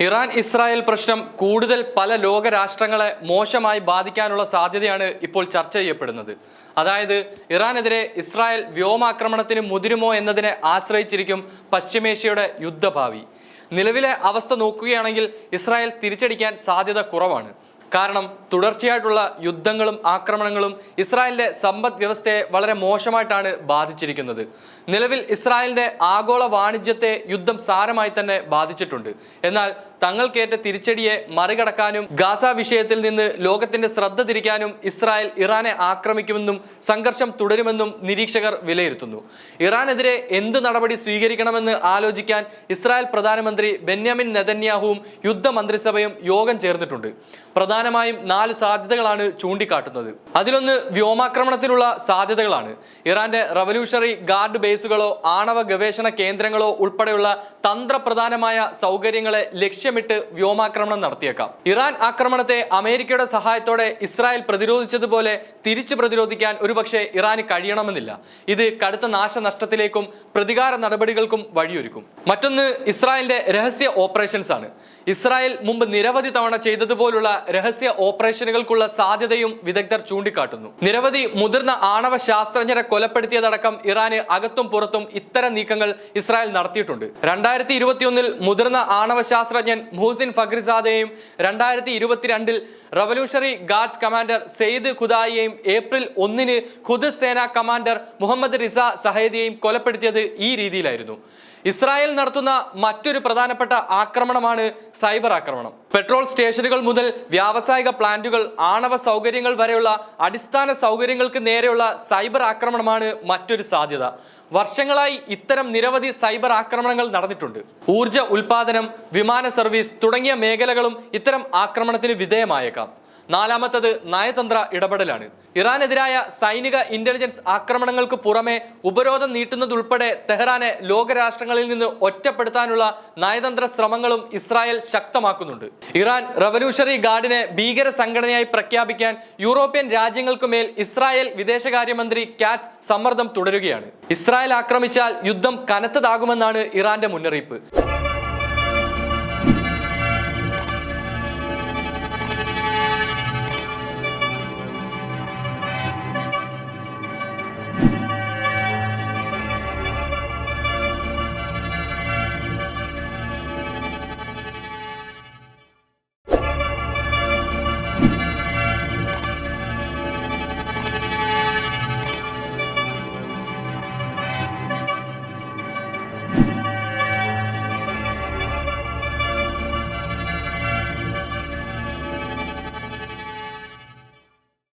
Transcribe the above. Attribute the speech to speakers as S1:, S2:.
S1: Iran Israel പ്രശ്നം കൂടുതൽ പല ലോകരാഷ്ട്രങ്ങളെ മോശമായി ബാധിക്കാനുള്ള സാധ്യതയാണ് ഇപ്പോൾ ചർച്ച ചെയ്യപ്പെടുന്നത്. അതായത് ഇറാനെതിരെ ഇസ്രായേൽ വ്യോമാക്രമണത്തിന് മുതിരുമോ എന്നതിനെ ആശ്രയിച്ചിരിക്കും പശ്ചിമേഷ്യയുടെ യുദ്ധഭാവി. നിലവിലെ അവസ്ഥ നോക്കുകയാണെങ്കിൽ ഇസ്രായേൽ തിരിച്ചടിക്കാൻ സാധ്യത കുറവാണ്. കാരണം തുടർച്ചയായിട്ടുള്ള യുദ്ധങ്ങളും ആക്രമണങ്ങളും ഇസ്രായേലിന്റെ സമ്പദ് വ്യവസ്ഥയെ വളരെ മോശമായിട്ടാണ് ബാധിച്ചിരിക്കുന്നത്. നിലവിൽ ഇസ്രായേലിന്റെ ആഗോള വാണിജ്യത്തെ യുദ്ധം സാരമായി തന്നെ ബാധിച്ചിട്ടുണ്ട്. എന്നാൽ തങ്ങൾക്കേറ്റ തിരിച്ചടിയെ മറികടക്കാനും ഗാസ വിഷയത്തിൽ നിന്ന് ലോകത്തിന്റെ ശ്രദ്ധ തിരിക്കാനും ഇസ്രായേൽ ഇറാനെ ആക്രമിക്കുമെന്നും സംഘർഷം തുടരുമെന്നും നിരീക്ഷകർ വിലയിരുത്തുന്നു. ഇറാനെതിരെ എന്ത് നടപടി സ്വീകരിക്കണമെന്ന് ആലോചിക്കാൻ ഇസ്രായേൽ പ്രധാനമന്ത്രി ബെന്യാമിൻ നെതന്യാഹുവും യുദ്ധമന്ത്രിസഭയും യോഗം ചേർന്നിട്ടുണ്ട്. പ്രധാനമായും 4 സാധ്യതകളാണ് ചൂണ്ടിക്കാട്ടുന്നത്. അതിലൊന്ന് വ്യോമാക്രമണത്തിനുള്ള സാധ്യതകളാണ്. ഇറാന്റെ റവല്യൂഷണറി ഗാർഡ് ബേസുകളോ ആണവ ഗവേഷണ കേന്ദ്രങ്ങളോ ഉൾപ്പെടെയുള്ള തന്ത്രപ്രധാനമായ സൗകര്യങ്ങളെ ലക്ഷ്യമിട്ട് വ്യോമാക്രമണം നടത്തിയേക്കാം. ഇറാൻ ആക്രമണത്തെ അമേരിക്കയുടെ സഹായത്തോടെ ഇസ്രായേൽ പ്രതിരോധിച്ചതുപോലെ തിരിച്ചു പ്രതിരോധിക്കാൻ ഒരുപക്ഷെ ഇറാന് കഴിയണമെന്നില്ല. ഇത് കടുത്ത നാശനഷ്ടത്തിലേക്കും പ്രതികാര നടപടികൾക്കും വഴിയൊരുക്കും. മറ്റൊന്ന് ഇസ്രായേലിന്റെ രഹസ്യ ഓപ്പറേഷൻസ് ആണ്. ഇസ്രായേൽ മുമ്പ് നിരവധി തവണ ചെയ്തതുപോലുള്ള രഹസ്യ ഓപ്പറേഷനുകൾക്കുള്ള സാധ്യതയും വിദഗ്ധർ ചൂണ്ടിക്കാട്ടുന്നു. നിരവധി മുതിർന്ന ആണവ ശാസ്ത്രജ്ഞരെ കൊലപ്പെടുത്തിയതടക്കം ഇറാന് അകത്തും പുറത്തും ഇത്തരം നീക്കങ്ങൾ ഇസ്രായേൽ നടത്തിയിട്ടുണ്ട്. 2021 മുതിർന്ന ആണവ ശാസ്ത്രജ്ഞൻ മുഹസിൻ ഫഖ്രിസാദയെയും 2022 റവല്യൂഷണറി ഗാർഡ്സ് കമാൻഡർ സെയ്ദ് ഖുദായിയെയും ഏപ്രിൽ 1 ഖുദ്സ് സേന കമാൻഡർ മുഹമ്മദ് റിസ സഹേദിയെയും കൊലപ്പെടുത്തിയത് ഈ രീതിയിലായിരുന്നു. ഇസ്രായേൽ നടത്തുന്ന മറ്റൊരു പ്രധാനപ്പെട്ട ആക്രമണമാണ് സൈബർ ആക്രമണം. പെട്രോൾ സ്റ്റേഷനുകൾ മുതൽ വ്യാവസായിക പ്ലാന്റുകൾ, ആണവ സൗകര്യങ്ങൾ വരെയുള്ള അടിസ്ഥാന സൗകര്യങ്ങൾക്ക് നേരെയുള്ള സൈബർ ആക്രമണമാണ് മറ്റൊരു സാധ്യത. വർഷങ്ങളായി ഇത്തരം നിരവധി സൈബർ ആക്രമണങ്ങൾ നടന്നിട്ടുണ്ട്. ഊർജ ഉൽപാദനം, വിമാന സർവീസ് തുടങ്ങിയ മേഖലകളും ഇത്തരം ആക്രമണത്തിന് വിധേയമായേക്കാം. നാലാമത്തത് നയതന്ത്ര ഇടപെടലാണ്. ഇറാനെതിരായ സൈനിക ഇന്റലിജൻസ് ആക്രമണങ്ങൾക്ക് പുറമെ ഉപരോധം നീട്ടുന്നതുൾപ്പെടെ തെഹ്റാനെ ലോകരാഷ്ട്രങ്ങളിൽ നിന്ന് ഒറ്റപ്പെടുത്താനുള്ള നയതന്ത്ര ശ്രമങ്ങളും ഇസ്രായേൽ ശക്തമാക്കുന്നുണ്ട്. ഇറാൻ റവല്യൂഷണറി ഗാർഡിനെ ഭീകര സംഘടനയായി പ്രഖ്യാപിക്കാൻ യൂറോപ്യൻ രാജ്യങ്ങൾക്കുമേൽ ഇസ്രായേൽ വിദേശകാര്യമന്ത്രി കാറ്റ്സ് സമ്മർദ്ദം തുടരുകയാണ്. ഇസ്രായേൽ ആക്രമിച്ചാൽ യുദ്ധം കനത്തതാകുമെന്നാണ് ഇറാന്റെ മുന്നറിയിപ്പ്.